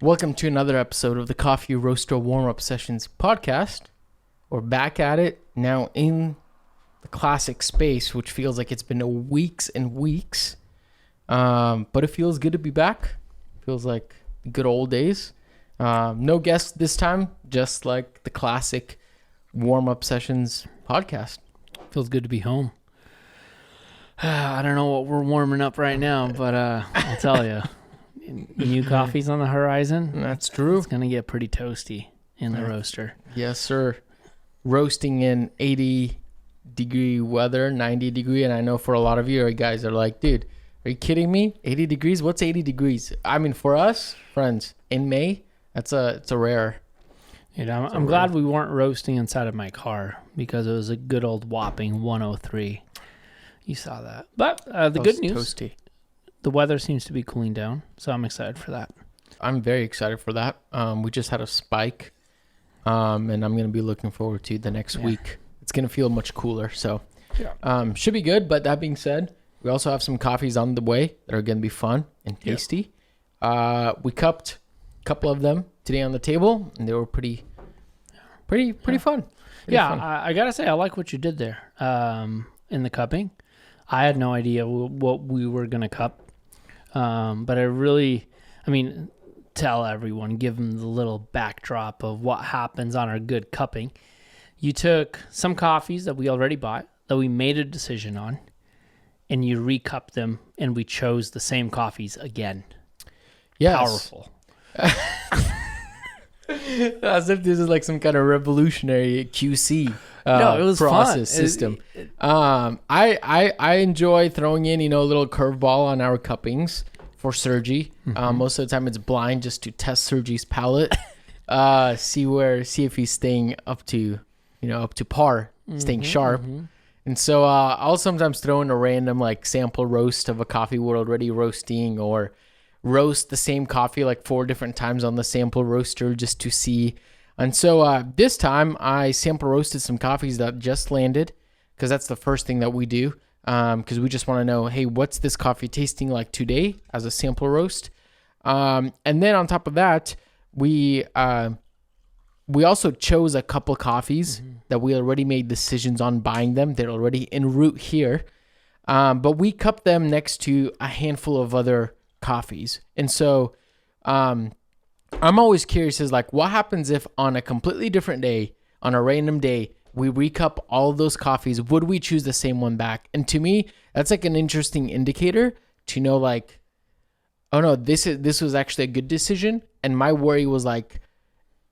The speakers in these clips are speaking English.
Welcome to another episode of the Coffee Roaster Warm-Up Sessions podcast. We're back at it now in the classic space, which feels like it's been weeks and weeks. But it feels good to be back. Feels like good old days. No guests this time, just like the classic Warm-Up Sessions podcast. Feels good to be home. I don't know what we're warming up right now, but I'll tell you. New coffee's on the horizon. That's true. It's going to get pretty toasty in the roaster. Yes, sir. Roasting in 80-degree weather, 90-degree, and I know for a lot of you guys are like, dude, are you kidding me? 80 degrees? What's 80 degrees? I mean, for us, friends, in May, it's a rare. Dude, I'm glad we weren't roasting inside of my car because it was a good old whopping 103. You saw that. But the good news, toasty. The weather seems to be cooling down, so I'm excited for that. I'm very excited for that. We just had a spike, and I'm going to be looking forward to the next week. It's going to feel much cooler, so should be good. But that being said, we also have some coffees on the way that are going to be fun and tasty. We cupped a couple of them today on the table, and they were pretty fun. Fun. I got to say, I like what you did there in the cupping. I had no idea what we were going to cup. But tell everyone, give them the little backdrop of what happens on our good cupping. You took some coffees that we already bought, that we made a decision on, and you recupped them, and we chose the same coffees again. Yes. Powerful. As if this is like some kind of revolutionary QC no, it was process fun. system. I enjoy throwing in, a little curveball on our cuppings for Sergi. Most of the time it's blind just to test Sergi's palate. See if he's staying up to par, staying sharp. And so I'll sometimes throw in a random like sample roast of a coffee we're already roasting, or roast the same coffee like 4 different times on the sample roaster just to see. And so this time I sample roasted some coffees that just landed, because that's the first thing that we do, because we just want to know, hey, what's this coffee tasting like today as a sample roast? And then on top of that, we also chose a couple coffees that we already made decisions on buying them. They're already en route here, but we cupped them next to a handful of other coffees. And so I'm always curious is like, what happens if on a completely different day, on a random day, we recup all of those coffees? Would we choose the same one back? And to me, that's like an interesting indicator to know like, oh no, this was actually a good decision. And my worry was like,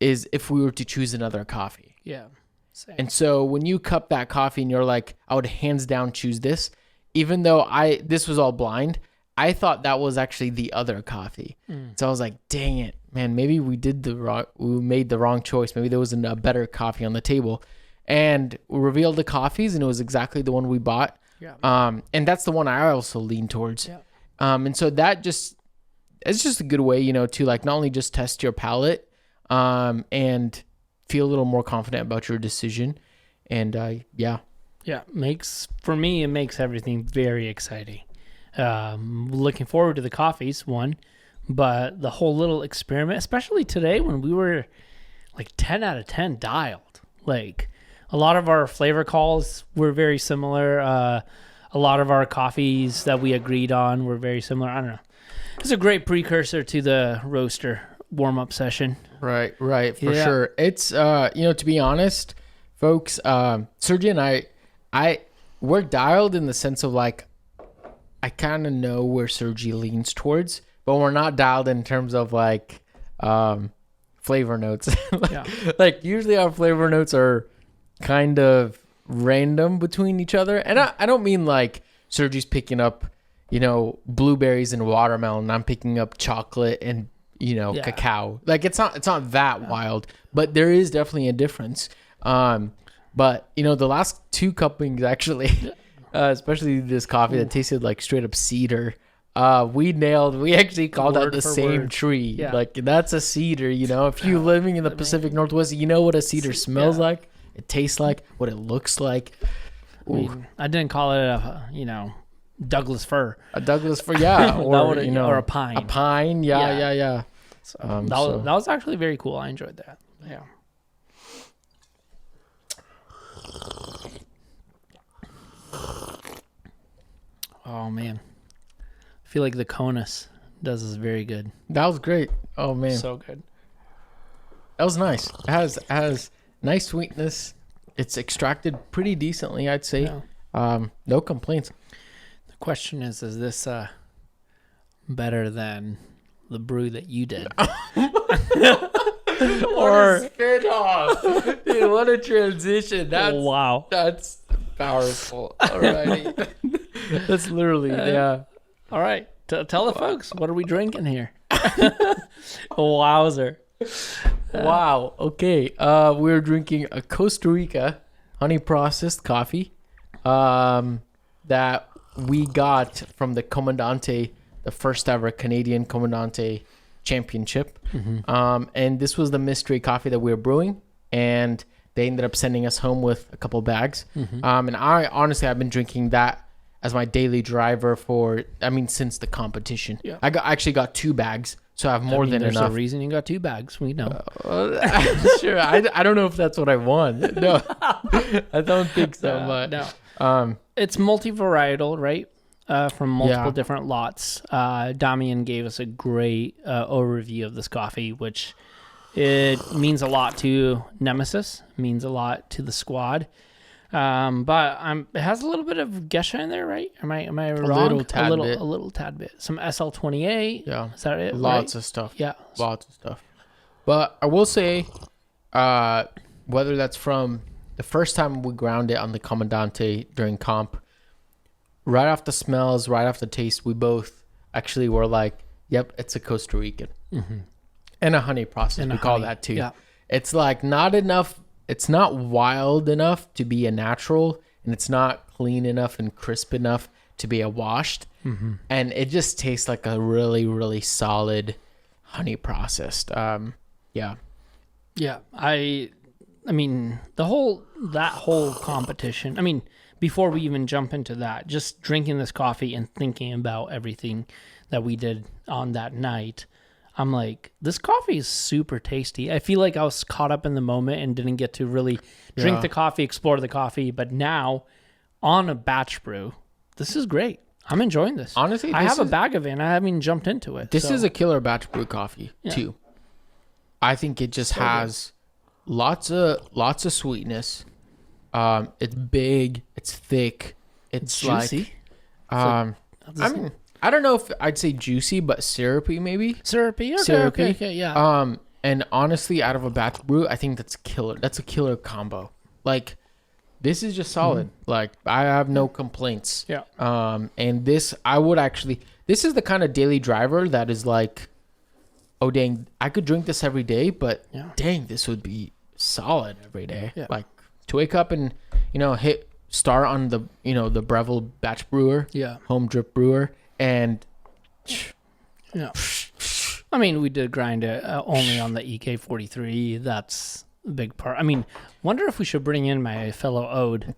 is if we were to choose another coffee. Yeah. Same. And so when you cup that coffee and you're like, I would hands down choose this, even though this was all blind, I thought that was actually the other coffee. So I was like, dang it, man, maybe we made the wrong choice. Maybe there wasn't a better coffee on the table. And we revealed the coffees, and it was exactly the one we bought. Yeah. And that's the one I also lean towards. Yeah. And so it's just a good way, to like not only just test your palate, and feel a little more confident about your decision. And yeah, it makes everything very exciting. Looking forward to the coffees, but the whole little experiment, especially today when we were like 10 out of 10 dialed. Like a lot of our flavor calls were very similar. A lot of our coffees that we agreed on were very similar. I don't know. It's a great precursor to the roaster warm-up session. Right, for sure. It's, to be honest, folks, Sergi and we're dialed in the sense of like, I kind of know where Sergi leans towards, but we're not dialed in terms of like flavor notes. Like usually our flavor notes are kind of random between each other. And I don't mean like Sergi's picking up, blueberries and watermelon. I'm picking up chocolate and, cacao. Like it's not that wild, but there is definitely a difference. But the last 2 cuppings actually... especially this coffee that tasted like straight up cedar. We actually called out the same tree. Yeah. Like that's a cedar, if you're living in the Pacific Northwest, you know what a cedar smells like, it tastes like, what it looks like. I didn't call it a, Douglas fir. A Douglas fir, yeah. Or, or a pine. A pine, yeah. So that was actually very cool. I enjoyed that. Yeah. Oh man, I feel like the Conus does this very good. That was great. Oh man, So good. that was nice. It has nice sweetness. It's extracted pretty decently, I'd say. Yeah. No complaints. The question is this better than the brew that you did? Or spit off. Dude, what a transition. Wow. That's powerful. Alrighty. That's literally, yeah. All right. Tell the folks, what are we drinking here? Wowzer. Wow. Okay. We're drinking a Costa Rica honey processed coffee that we got from the Comandante, the first ever Canadian Comandante Championship. And this was the mystery coffee that we were brewing, and they ended up sending us home with a couple bags. And I've been drinking that as my daily driver since the competition. Yeah. I actually got 2 bags, so I have more than there's enough. a reason you got 2 bags. We know. Sure. I don't know if that's what I want. No, I don't think so. But no. It's multivarietal, right? From multiple different lots. Damian gave us a great overview of this coffee, which it means a lot to Nemesis, means a lot to the squad. But it has a little bit of Gesha in there, right? Am I wrong? A little tad bit. Some SL28. Yeah. Is that it? Lots of stuff. Yeah. Lots of stuff. But I will say, whether that's from the first time we ground it on the Comandante during comp, right off the smells, right off the taste, we both actually were like, yep, it's a Costa Rican. And a honey process. We call that too. Yeah. It's like not enough. It's not wild enough to be a natural, and it's not clean enough and crisp enough to be a washed. And it just tastes like a really, really solid honey processed. Yeah. Yeah. I mean, that whole competition. I mean, before we even jump into that, just drinking this coffee and thinking about everything that we did on that night, I'm like, this coffee is super tasty. I feel like I was caught up in the moment and didn't get to really drink the coffee, explore the coffee. But now, on a batch brew, this is great. I'm enjoying this. Honestly, I have a bag of it, and I haven't even jumped into it. This is a killer batch brew coffee, too. I think it just has lots of sweetness. It's big. It's thick. It's juicy. I don't know if I'd say juicy, but syrupy maybe. Syrupy? Okay, Syrupy. okay, yeah. And honestly, out of a batch brew, I think that's killer. That's a killer combo. Like, this is just solid. Like, I have no complaints. Yeah. And this, this is the kind of daily driver that is like, oh dang, I could drink this every day, but dang, this would be solid every day. Yeah. Like, to wake up and, hit start on the, the Breville batch brewer. Yeah. Home drip brewer. And I mean, we did grind it only on the EK43. That's a big part. I mean, wonder if we should bring in my fellow Ode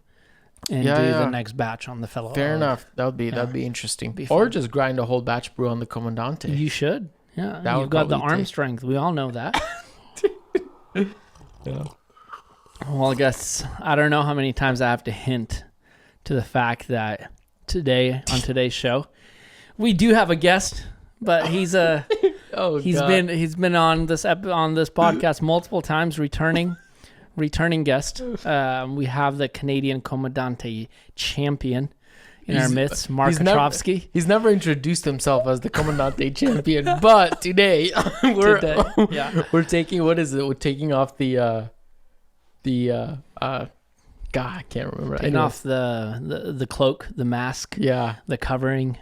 and do the next batch on the fellow Fair Ode. enough. That'd be interesting. Be or fun. just grind a whole batch brew on the Comandante. You should. Yeah. That You've would got the probably arm take- strength. We all know that. Yeah. Well, I guess I don't know how many times I have to hint to the fact that on today's show, we do have a guest, but he's been on this podcast multiple times, returning guest. We have the Canadian Comandante champion in our midst, Mark Kotrovsky. He's never introduced himself as the Comandante champion, but today we're taking, what is it? We're taking off God, I can't remember. Taking off the cloak, the mask, the covering.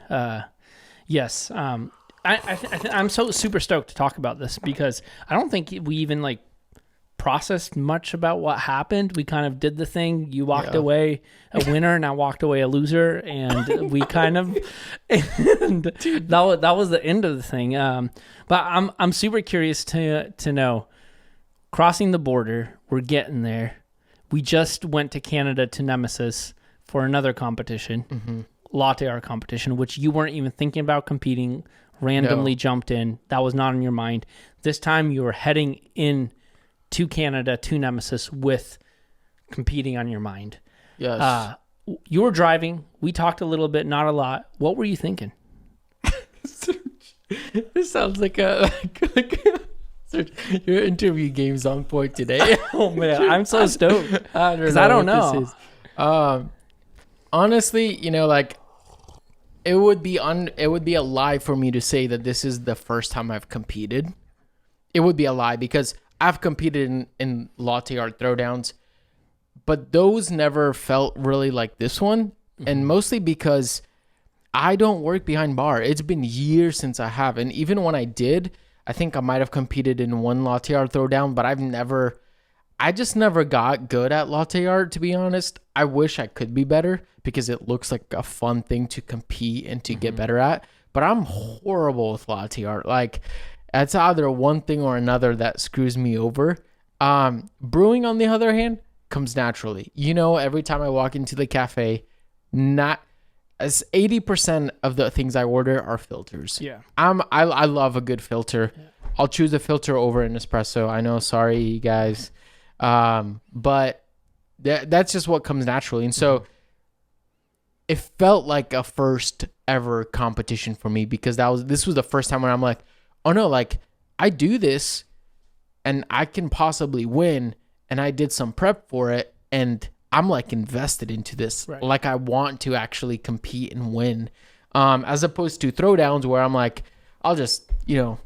Yes. I'm so super stoked to talk about this because I don't think we even processed much about what happened. We kind of did the thing. You walked away a winner and I walked away a loser, and we kind of and that was the end of the thing. But I'm super curious to know, crossing the border, we're getting there. We just went to Canada to Nemesis for another competition. Latte art competition, which you weren't even thinking about competing randomly jumped in. That was not on your mind. This time you were heading in to Canada, to Nemesis, with competing on your mind. Yes. You were driving. We talked a little bit, not a lot. What were you thinking? This sounds like your interview game's on point today. Oh man, I'm so stoked because I don't know. This is. Honestly, like it would be a lie for me to say that this is the first time I've competed. It would be a lie because I've competed in latte art throwdowns, but those never felt really like this one, and mostly because I don't work behind bar. It's been years since I have, and even when I did, I think I might have competed in one latte art throwdown, but I just never got good at latte art, to be honest. I wish I could be better because it looks like a fun thing to compete and to get better at, but I'm horrible with latte art. Like, it's either one thing or another that screws me over. Brewing, on the other hand, comes naturally. Every time I walk into the cafe, not as 80% of the things I order are filters. Yeah. I love a good filter. Yeah. I'll choose a filter over an espresso. I know, sorry, you guys. But that's just what comes naturally. And so it felt like a first ever competition for me because this was the first time when I'm like, oh no, like I do this and I can possibly win, and I did some prep for it, and I'm like invested into this. Right. Like I want to actually compete and win. As opposed to throwdowns where I'm like, I'll just, give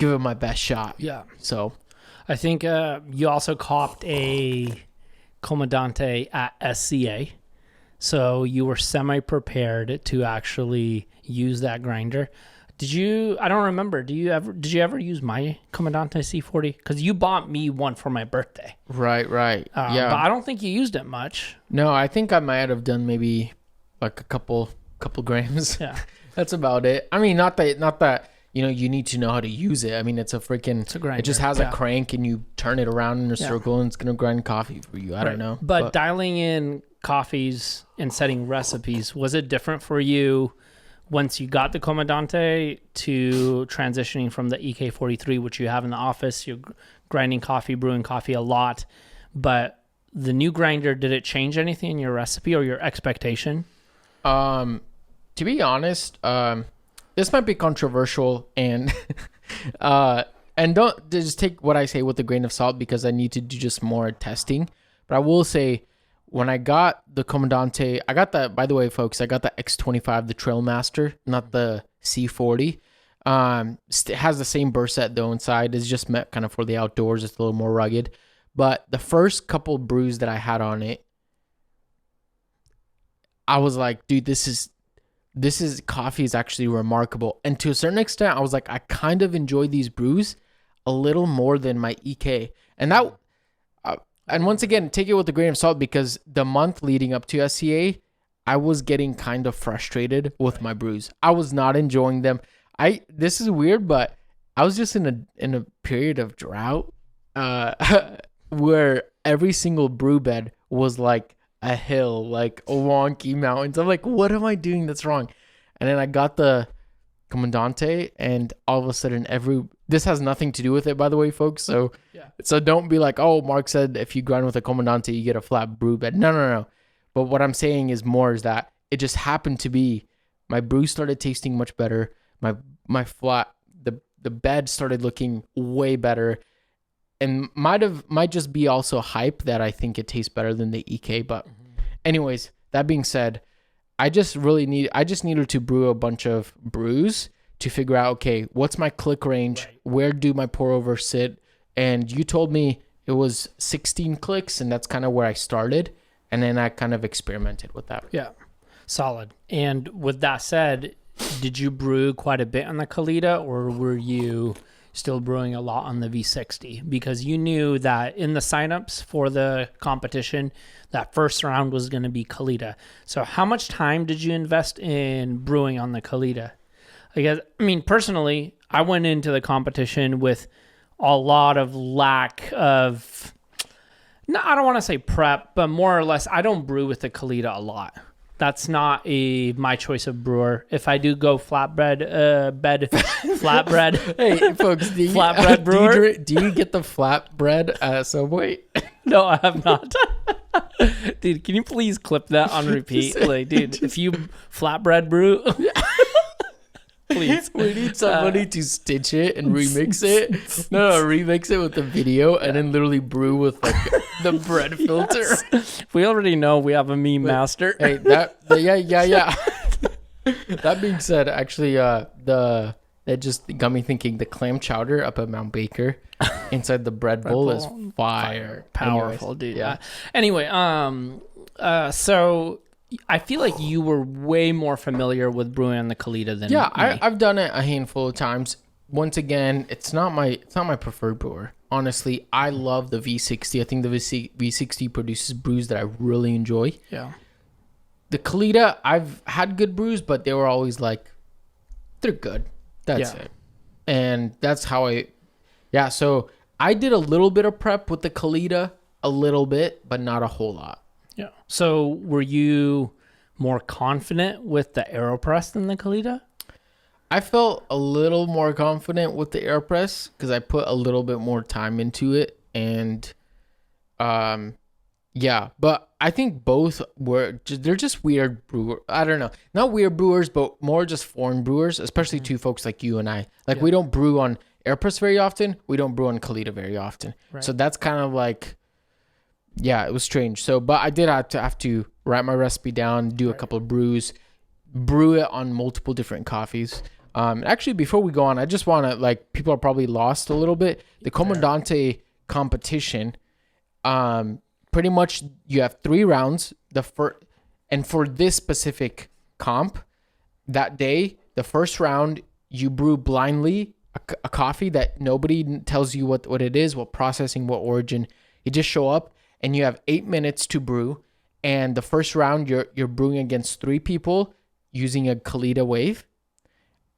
it my best shot. Yeah. So I think you also copped a Comandante at SCA. So you were semi-prepared to actually use that grinder. I don't remember. Did you ever use my Comandante C40? Because you bought me one for my birthday. Right. Yeah. But I don't think you used it much. No, I think I might have done maybe like a couple grams. Yeah. That's about it. I mean, not that, you need to know how to use it. I mean, it's a grinder. It just has a crank and you turn it around in a circle and it's going to grind coffee for you. I don't know. But dialing in coffees and setting recipes, was it different for you once you got the Comandante to transitioning from the EK43, which you have in the office? You're grinding coffee, brewing coffee a lot. But the new grinder, did it change anything in your recipe or your expectation? To be honest, this might be controversial and don't just take what I say with a grain of salt because I need to do just more testing. But I will say, when I got the Comandante, I got that, by the way, folks, I got the X25, the Trailmaster, not the C40. It has the same burst set though inside. It's just meant kind of for the outdoors. It's a little more rugged. But the first couple brews that I had on it, I was like, dude, this is coffee is actually remarkable. And to a certain extent, I was like, I kind of enjoy these brews a little more than my EK. And once again, take it with a grain of salt because the month leading up to SCA, I was getting kind of frustrated with my brews. I was not enjoying them. This is weird, but I was just in a period of drought where every single brew bed was like a hill, like wonky mountains. I'm like, what am I doing that's wrong? And then I got the Comandante, and all of a sudden this has nothing to do with it, by the way, folks. So don't be like, oh, Mark said if you grind with a Comandante, you get a flat brew bed. No. But what I'm saying is that it just happened to be my brew started tasting much better. My flat, the bed started looking way better, and might just be also hype that I think it tastes better than the EK. But anyways, that being said, I just needed to brew a bunch of brews to figure out, okay, what's my click range? Right. Where do my pour over sit? And you told me it was 16 clicks, and that's kind of where I started. And then I kind of experimented with that. Yeah, solid. And with that said, did you brew quite a bit on the Kalita, or were you still brewing a lot on the V60? Because you knew that in the signups for the competition, that first round was going to be Kalita. So how much time did you invest in brewing on the Kalita? I mean, personally, I went into the competition with a lot of lack of, no, I don't want to say prep, but more or less, I don't brew with the Kalita a lot. That's not my choice of brewer. If I do go flatbread, flatbread. Hey, folks, flatbread brewer. Do you get the flatbread at Subway? No, I have not. Dude, can you please clip that on repeat? Like, dude, if you flatbread brew, please. We need somebody to stitch it and remix it. No, remix it with the video and then literally brew with like the bread filter. We already know we have a meme master. Hey, yeah. That being said, actually, that just got me thinking. The clam chowder up at Mount Baker inside the bread bowl is fire. Powerful. Anyways, dude. Yeah. Anyway, so I feel like you were way more familiar with brewing on the Kalita than me. I've done it a handful of times. Once again, it's not my preferred brewer. Honestly, I love the V60. I think the V60 produces brews that I really enjoy. Yeah. The Kalita, I've had good brews, but they were always like, they're good. That's it. And that's how so I did a little bit of prep with the Kalita, a little bit, but not a whole lot. Yeah. So were you more confident with the AeroPress than the Kalita? I felt a little more confident with the AeroPress because I put a little bit more time into it. And but I think both they're just weird brewers. I don't know. Not weird brewers, but more just foreign brewers, especially two folks like you and I. Like we don't brew on AirPress very often. We don't brew on Kalita very often. Right. So that's kind of like, it was strange. So, but I did have to write my recipe down, do a couple of brews, brew it on multiple different coffees. Actually, before we go on, I just want to, like, people are probably lost a little bit. The Comandante competition, pretty much you have 3 rounds. And for this specific comp, that day, the first round, you brew blindly a coffee that nobody tells you what it is, what processing, what origin. You just show up and you have 8 minutes to brew. And the first round, you're brewing against 3 people using a Kalita wave.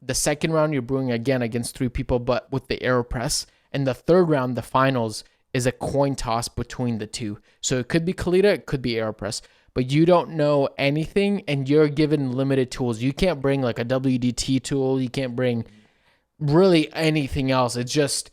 The second round, you're brewing again against 3 people, but with the AeroPress. And the third round, the finals, is a coin toss between the 2. So it could be Kalita, it could be AeroPress. But you don't know anything, and you're given limited tools. You can't bring like a WDT tool. You can't bring really anything else. It's just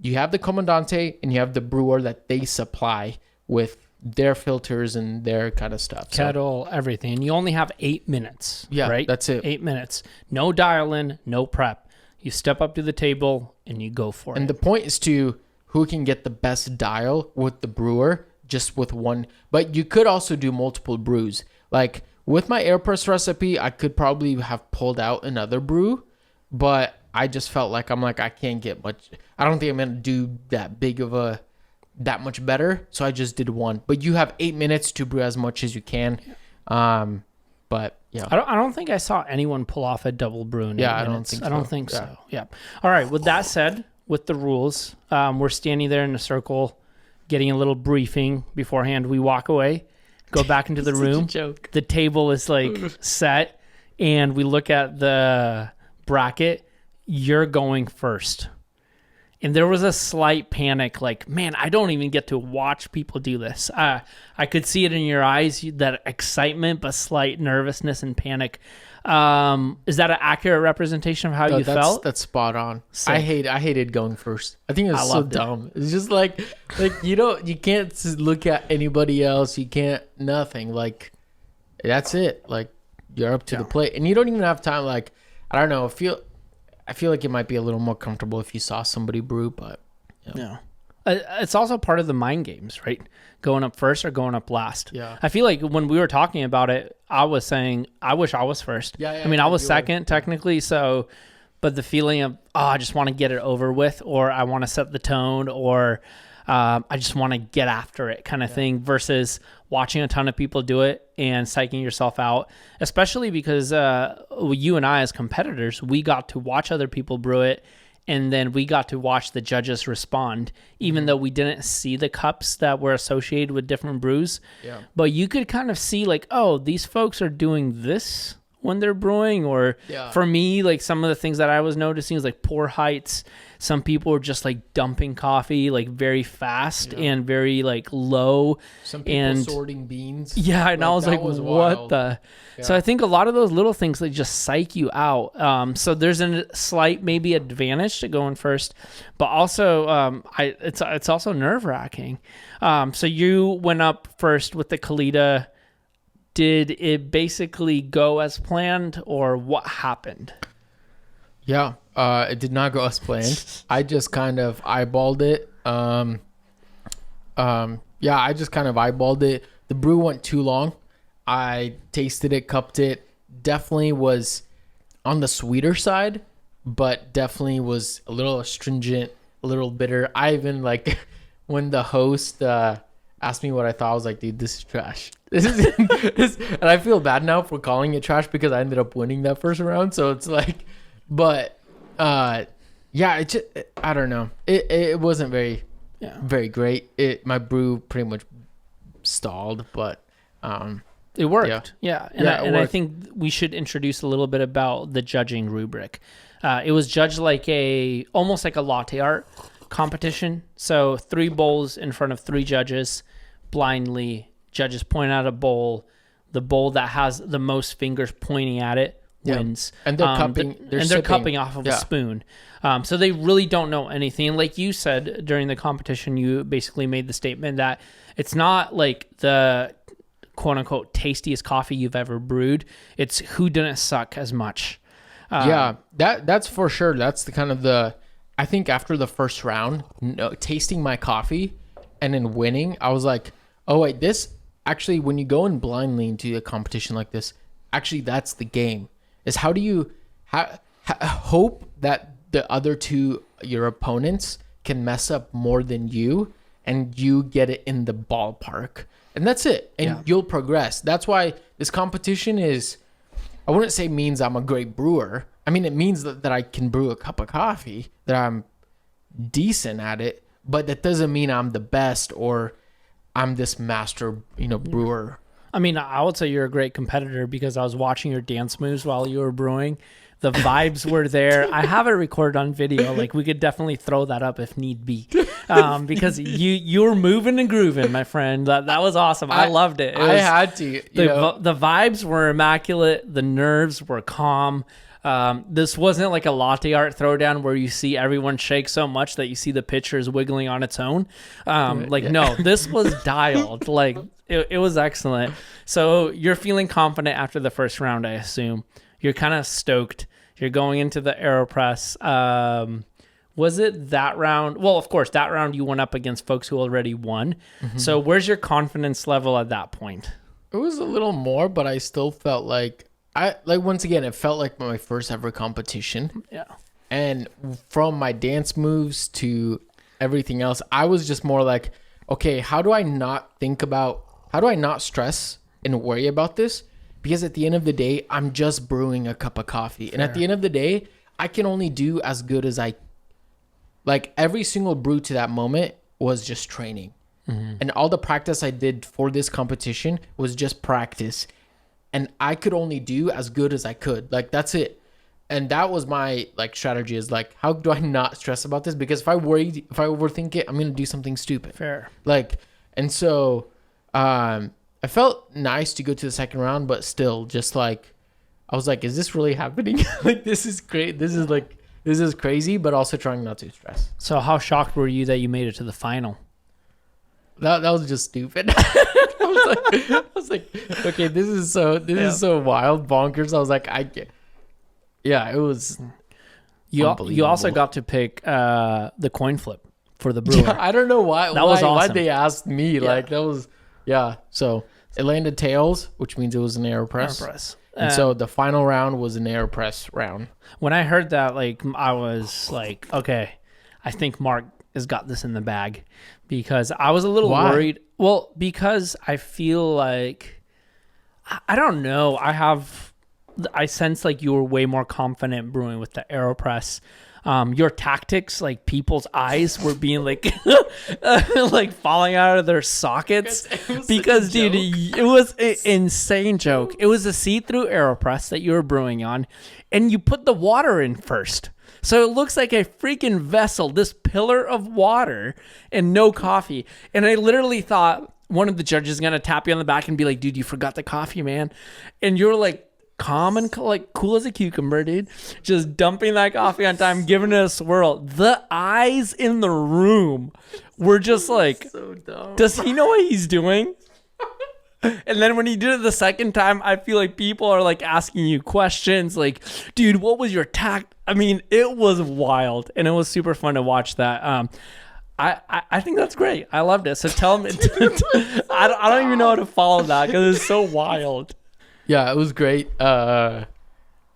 you have the Comandante, and you have the brewer that they supply with their filters and their kind of stuff. Kettle, everything. And you only have 8 minutes. Yeah, right? That's it. 8 minutes. No dial-in, no prep. You step up to the table and you go for it. And the point is to who can get the best dial with the brewer just with one. But you could also do multiple brews. Like with my AirPress recipe, I could probably have pulled out another brew, but I just felt like I can't get much. I don't think I'm going to do that much better. So I just did one. But you have 8 minutes to brew as much as you can. But yeah, I don't think I saw anyone pull off a double brew in 8 minutes. I don't think so. Yeah. All right. With that said, with the rules, we're standing there in a circle, getting a little briefing beforehand. We walk away, go back into the room. Joke. The table is like set, and we look at the bracket. You're going first. And there was a slight panic, like, man, I don't even get to watch people do this. I could see it in your eyes, that excitement, but slight nervousness and panic. Is that an accurate representation of how you felt? That's spot on. Sick. I hated going first. I think it's so dumb. It's just like you can't look at anybody else. You can't nothing. Like that's it. Like you're up to the plate, and you don't even have time. Like I don't know. I feel like it might be a little more comfortable if you saw somebody brew, but yeah. It's also part of the mind games, right? Going up first or going up last. Yeah. I feel like when we were talking about it, I was saying, I wish I was first. Yeah. I mean, I was second technically. So, but the feeling of, I just want to get it over with, or I want to set the tone, or I just want to get after it kind of thing, versus watching a ton of people do it and psyching yourself out, especially because you and I as competitors, we got to watch other people brew it. And then we got to watch the judges respond, even though we didn't see the cups that were associated with different brews. Yeah. But you could kind of see like, oh, these folks are doing this when they're brewing. Or for me, like some of the things that I was noticing is like pour heights. Some people were just like dumping coffee like very fast and very like low. Some people sorting beans. Yeah, and I was like, what wild. the? Yeah. So I think a lot of those little things like just psych you out. So there's a slight maybe advantage to going first, but also it's also nerve wracking. So you went up first with the Kalita. Did it basically go as planned, or what happened? Yeah, it did not go as planned. I just kind of eyeballed it. Yeah, I just kind of eyeballed it. The brew went too long. I tasted it, cupped it. Definitely was on the sweeter side, but definitely was a little astringent, a little bitter. I even like when the host asked me what I thought, I was like, dude, this is trash. This is and I feel bad now for calling it trash because I ended up winning that first round. So it's like, but yeah, it just, I don't know. It wasn't very great. My brew pretty much stalled, but it worked. Yeah. And, it I think we should introduce a little bit about the judging rubric. It was judged like almost like a latte art competition. So 3 bowls in front of 3 judges, blindly. Judges point out a bowl. The bowl that has the most fingers pointing at it wins. And they're cupping. They're cupping off of a spoon. So they really don't know anything. Like you said during the competition, you basically made the statement that it's not like the quote unquote tastiest coffee you've ever brewed. It's who didn't suck as much. That's for sure. That's the kind of I think after the first round, tasting my coffee and then winning, I was like, oh wait, this actually, when you go in blindly into a competition like this, actually that's the game. Is how do you hope that the other 2, your opponents, can mess up more than you, and you get it in the ballpark, and that's it, and you'll progress. That's why this competition is, I wouldn't say means I'm a great brewer. I mean, it means that I can brew a cup of coffee, that I'm decent at it, but that doesn't mean I'm the best or I'm this master, brewer. I mean, I would say you're a great competitor because I was watching your dance moves while you were brewing. The vibes were there. I have it recorded on video. Like, we could definitely throw that up if need be, because you were moving and grooving, my friend. That was awesome. I loved it. I had to. The vibes were immaculate. The nerves were calm. This wasn't like a latte art throwdown where you see everyone shake so much that you see the pitchers wiggling on its own. No, this was dialed. Like, it was excellent. So you're feeling confident after the first round, I assume. You're kind of stoked. You're going into the AeroPress. Was it that round? Well, of course, that round you went up against folks who already won. Mm-hmm. So where's your confidence level at that point? It was a little more, but I still felt like, once again, it felt like my first ever competition. Yeah. And from my dance moves to everything else, I was just more like, okay, how do I not stress and worry about this? Because at the end of the day, I'm just brewing a cup of coffee. And at the end of the day, I can only do as good as every single brew to that moment was just training. Mm-hmm. And all the practice I did for this competition was just practice. And I could only do as good as I could. Like, that's it. And that was my strategy, is how do I not stress about this? Because if I overthink it, I'm going to do something stupid. Fair. And so I felt nice to go to the second round, but still just I was like, is this really happening? This is great. This is crazy, but also trying not to stress. So how shocked were you that you made it to the final? That was just stupid. I was like, okay, this is so wild, bonkers. I was like, it was. You also got to pick the coin flip for the brewer. Yeah, I don't know why. That was awesome. Why they asked me? So it landed tails, which means it was an AeroPress. And so the final round was an AeroPress round. When I heard that, I was like, okay, I think Mark has got this in the bag, because I was a little worried. Well, because I feel like, I don't know. I sense you were way more confident brewing with the AeroPress. Your tactics, people's eyes were being falling out of their sockets because dude, it was an insane joke. It was a see-through AeroPress that you were brewing on, and you put the water in first. So it looks like a freaking vessel, this pillar of water and no coffee. And I literally thought one of the judges is going to tap you on the back and be like, dude, you forgot the coffee, man. And you're like calm and like cool as a cucumber, dude. Just dumping that coffee on time, giving it a swirl. The eyes in the room were just like, So dumb. does he know what he's doing? And then when he did it the second time, I feel like people are like asking you questions like, dude, what was your tact? I mean, it was wild and it was super fun to watch that. I think that's great. I loved it. So tell me, I don't even know how to follow that because it's so wild. Yeah, it was great. It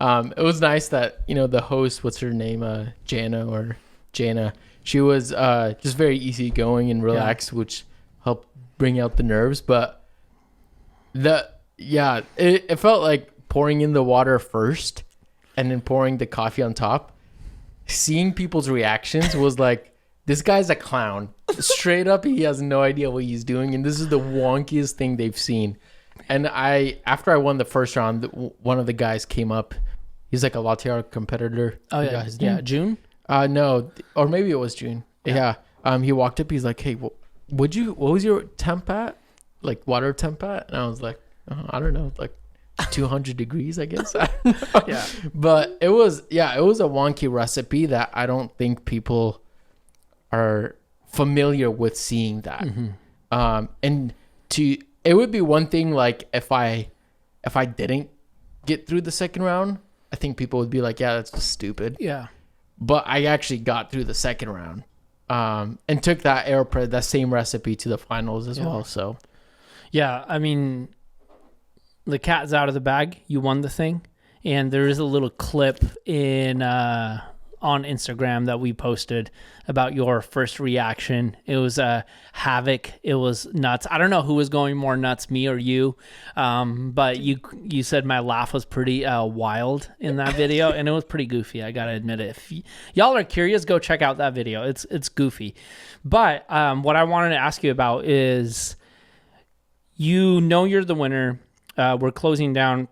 was nice that, the host, what's her name? Jana. She was just very easygoing and relaxed, which helped bring out the nerves. But it felt like pouring in the water first and then pouring the coffee on top. Seeing people's reactions was like, this guy's a clown. Straight up, he has no idea what he's doing, and this is the wonkiest thing they've seen. And after I won the first round, one of the guys came up. He's like a latte art competitor. Oh yeah, his name. June. No, or maybe it was June. Yeah. He walked up. He's like, "Hey, what was your temp at? Like water temp at?" And I was like, "I don't know, like 200 degrees, I guess." Yeah. But it was a wonky recipe that I don't think people are familiar with seeing that. And it would be one thing like if I didn't get through the second round, I think people would be like, yeah, that's just stupid. Yeah. But I actually got through the second round and took that same recipe to the finals as well. So yeah, I mean, the cat's out of the bag. You won the thing. And there is a little clip on Instagram that we posted about your first reaction. It was havoc. It was nuts. I don't know who was going more nuts, me or you. But you said my laugh was pretty wild in that video, and it was pretty goofy. I gotta admit it. If y'all are curious, go check out that video. It's goofy. But what I wanted to ask you about is, you're the winner. We're closing down,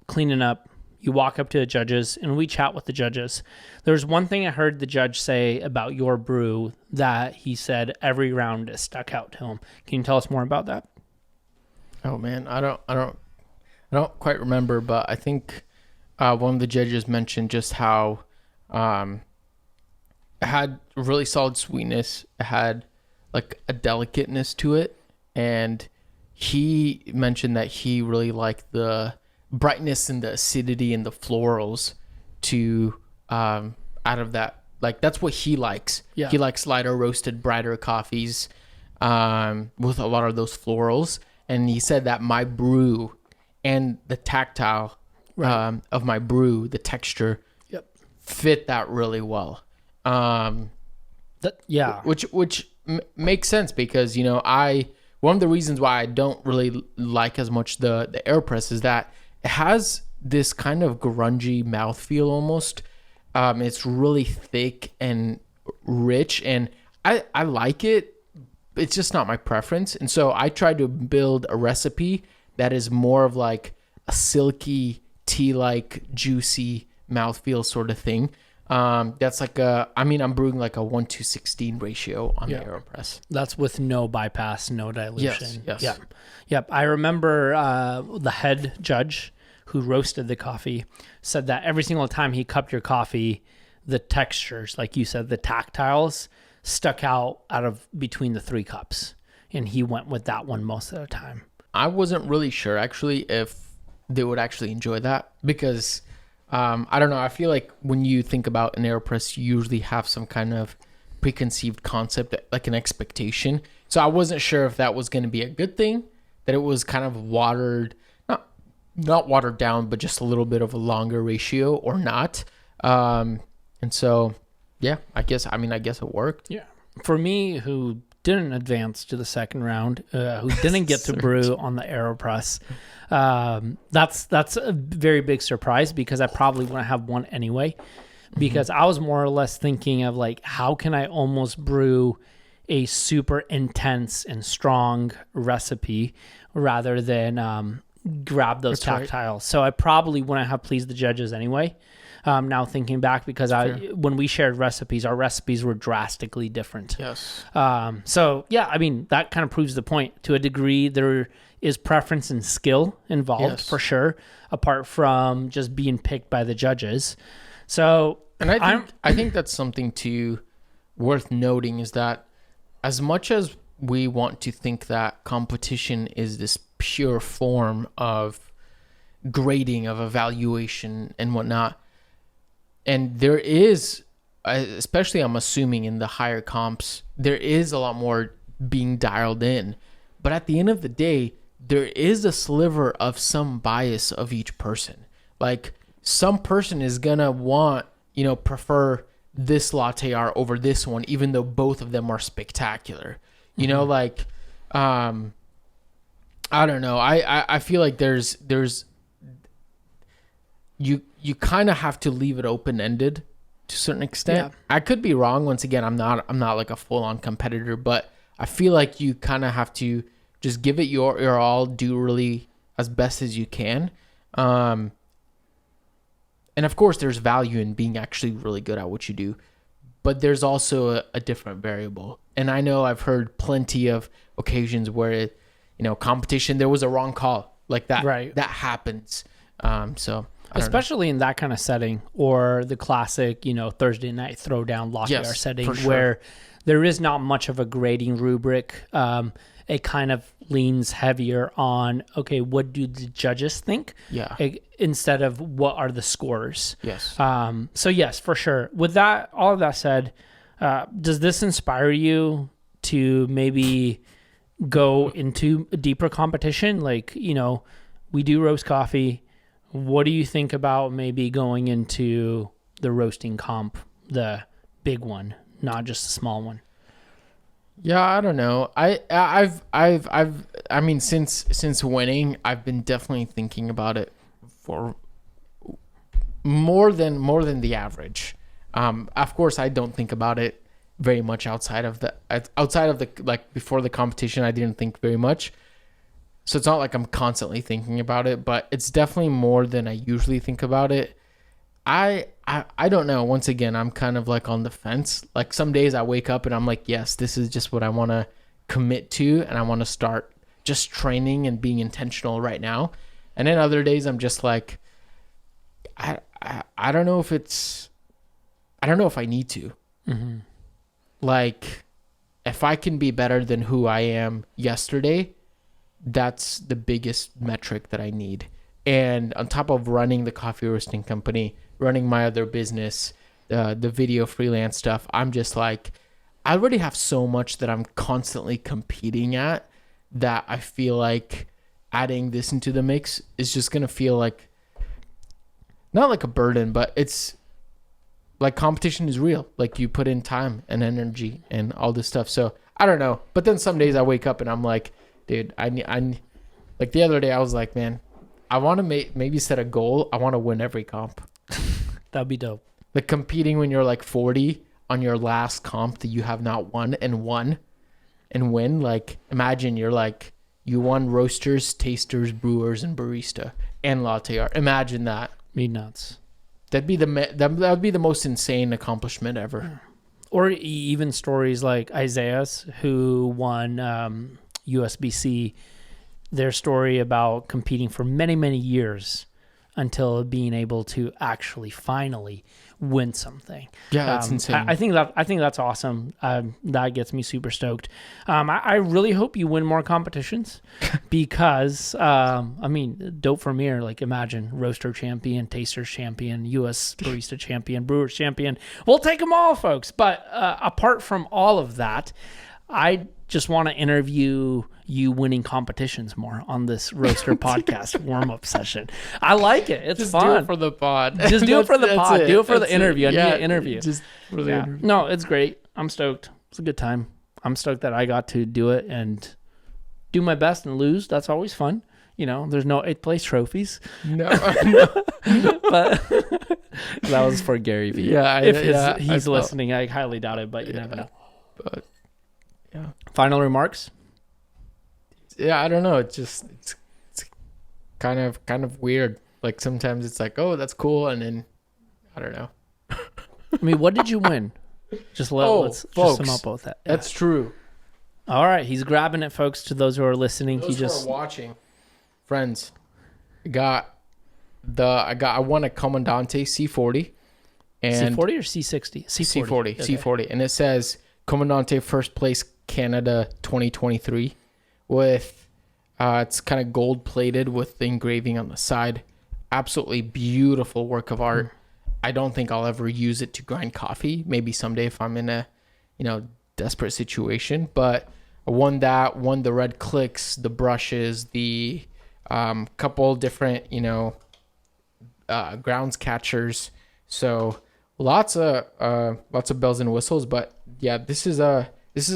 cleaning up. You walk up to the judges, and we chat with the judges. There's one thing I heard the judge say about your brew that he said every round is stuck out to him. Can you tell us more about that? Oh man, I don't quite remember, but I think one of the judges mentioned just how it had really solid sweetness. It had like a delicateness to it, and he mentioned that he really liked the brightness and the acidity and the florals to out of that. Like that's what he likes. Yeah. He likes lighter roasted, brighter coffees with a lot of those florals. And he said that my brew and the tactile of my brew, the texture, fit that really well. Which makes sense because one of the reasons why I don't really like as much the AeroPress is that it has this kind of grungy mouthfeel almost. It's really thick and rich, and I like it. It's just not my preference. And so I tried to build a recipe that is more of like a silky, tea-like, juicy mouthfeel sort of thing. That's like I'm brewing like a 1:16 ratio on the AeroPress. That's with no bypass, no dilution. Yes. Yep. I remember the head judge who roasted the coffee said that every single time he cupped your coffee, the textures, like you said, the tactiles stuck out of between the three cups. And he went with that one most of the time. I wasn't really sure actually if they would actually enjoy that because I don't know. I feel like when you think about an AeroPress, you usually have some kind of preconceived concept, like an expectation. So I wasn't sure if that was going to be a good thing, that it was kind of watered, not watered down, but just a little bit of a longer ratio or not. And so, yeah, I guess it worked. Yeah. For me, who didn't advance to the second round, who didn't get to brew on the AeroPress, that's a very big surprise because I probably wouldn't have won anyway, because I was more or less thinking of like, how can I almost brew a super intense and strong recipe rather than grab those tactiles. Right. So I probably wouldn't have pleased the judges anyway. Now thinking back, because when we shared recipes, our recipes were drastically different. Yes. So yeah, I mean, that kind of proves the point. To a degree, there is preference and skill involved for sure, apart from just being picked by the judges. So, and I think that's something worth noting, is that as much as we want to think that competition is this pure form of grading, of evaluation and whatnot, and there is, especially I'm assuming in the higher comps, there is a lot more being dialed in. But at the end of the day, there is a sliver of some bias of each person. Like, some person is gonna want, prefer this latte art over this one, even though both of them are spectacular. I don't know. I feel like there's you kind of have to leave it open ended to a certain extent. Yeah. I could be wrong. Once again, I'm not like a full on competitor, but I feel like you kind of have to just give it your all, do really as best as you can. And of course, there's value in being actually really good at what you do, but there's also a different variable. And I know I've heard plenty of occasions where competition, there was a wrong call like that. Right. That happens. So especially in that kind of setting, or the classic, Thursday night throwdown latte art setting, where there is not much of a grading rubric. It kind of leans heavier on, okay, what do the judges think? Yeah. Instead of what are the scores. Yes. So yes, for sure. With that, all of that said, does this inspire you to maybe go into a deeper competition? Like, we do roast coffee. What do you think about maybe going into the roasting comp, the big one, not just a small one? Yeah, I don't know. I mean, since winning, I've been definitely thinking about it for more than the average. Of course, I don't think about it very much outside of the like before the competition. I didn't think very much, so it's not like I'm constantly thinking about it. But it's definitely more than I usually think about it. I don't know. Once again, I'm kind of like on the fence. Like, some days I wake up and I'm like, yes, this is just what I want to commit to, and I want to start just training and being intentional right now. And then other days I'm just like, I don't know if I need to. Mm-hmm. Like, if I can be better than who I am yesterday, that's the biggest metric that I need. And on top of running the coffee roasting company, running my other business, the video freelance stuff, I'm just like, I already have so much that I'm constantly competing at, that I feel like adding this into the mix is just going to feel like, not like a burden, but it's like competition is real. Like, you put in time and energy and all this stuff. So I don't know. But then some days I wake up and I'm like, dude, I like the other day I was like, man, I want to maybe set a goal. I want to win every comp. That'd be dope. Like, competing when you're like 40 on your last comp that you have not won and win. Like, imagine you're like, you won roasters, tasters, brewers, and barista, and latte art. Imagine that. Me nuts. That'd be the most insane accomplishment ever. Or even stories like Isaiah's, who won USBC. Their story about competing for many, many years until being able to actually finally win something. Yeah, that's insane. I think that's awesome. That gets me super stoked. I really hope you win more competitions because I mean, dope from here. Like, imagine roaster champion, tasters champion, US barista champion, brewers champion. We'll take them all, folks. But apart from all of that, I just want to interview you winning competitions more on this roaster podcast warm-up session. I like it. It's just fun. Do it for the pod. Just do it for the pod. Do it for the interview. I need an interview. Just for the interview. No, it's great. I'm stoked. It's a good time. I'm stoked that I got to do it and do my best and lose. That's always fun. There's no 8th place trophies. No. But that was for Gary V. Yeah. If he's listening, I highly doubt it, but you never know. But yeah. Final remarks? Yeah, I don't know. It's kind of weird. Like, sometimes it's like, oh, that's cool, and then I don't know. I mean, what did you win? Let's folks, just sum up both that. Yeah. That's true. All right, he's grabbing it, folks. To those who are listening, Those who are watching, friends, I won a Comandante C40, and C40 or C60? C40, Okay. C40, and it says Comandante first place Canada 2023, with it's kind of gold plated with the engraving on the side. Absolutely beautiful work of art. I don't think I'll ever use it to grind coffee. Maybe someday if I'm in a, desperate situation. But I won the red clicks, the brushes, the couple different, grounds catchers. So lots of bells and whistles. But yeah, this is a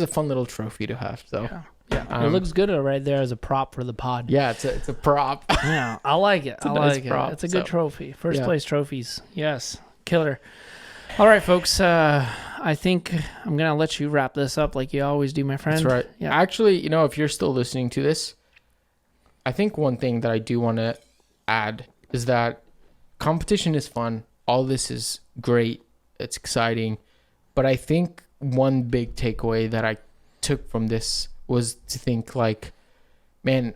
fun little trophy to have. So. Yeah, it looks good right there as a prop for the pod. Yeah, it's a prop. Yeah, I like it. I like it. Prop, it's a good trophy. First place trophies. Yes, killer. All right, folks. I think I'm gonna let you wrap this up like you always do, my friend. That's right. Yeah. Actually, if you're still listening to this, I think one thing that I do want to add is that competition is fun. All this is great. It's exciting. But I think one big takeaway that I took from this was to think like, man,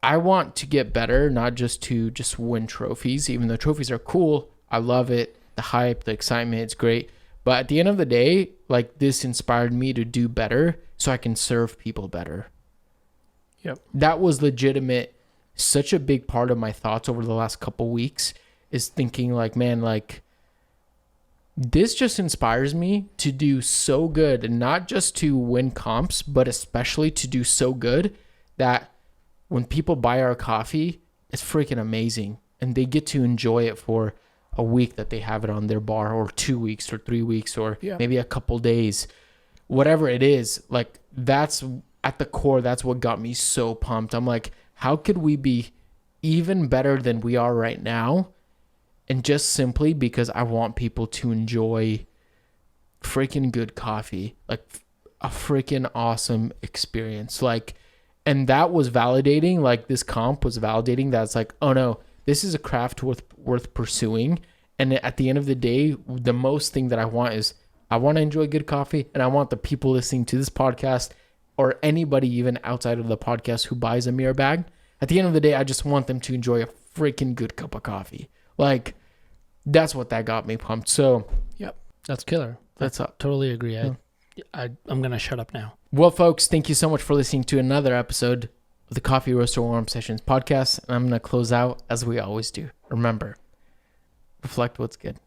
I want to get better, not just to win trophies, even though trophies are cool. I love it. The hype, the excitement, it's great. But at the end of the day, like this inspired me to do better so I can serve people better. Yep. That was legitimate. Such a big part of my thoughts over the last couple weeks is thinking like, man, like this just inspires me to do so good, and not just to win comps, but especially to do so good that when people buy our coffee, it's freaking amazing. And they get to enjoy it for a week that they have it on their bar, or 2 weeks or 3 weeks, or maybe a couple days, whatever it is. Like that's at the core. That's what got me so pumped. I'm like, how could we be even better than we are right now? And just simply because I want people to enjoy freaking good coffee, like a freaking awesome experience. Like, and that was validating. Like this comp was validating that it's like, oh no, this is a craft worth pursuing. And at the end of the day, the most thing that I want is I want to enjoy good coffee, and I want the people listening to this podcast, or anybody even outside of the podcast who buys a mirror bag, at the end of the day, I just want them to enjoy a freaking good cup of coffee. Like, that's what that got me pumped. So, yep, that's killer. That's up. Totally agree. I'm gonna shut up now. Well, folks, thank you so much for listening to another episode of the Coffee Roaster Warm Sessions podcast. And I'm gonna close out as we always do. Remember, reflect what's good.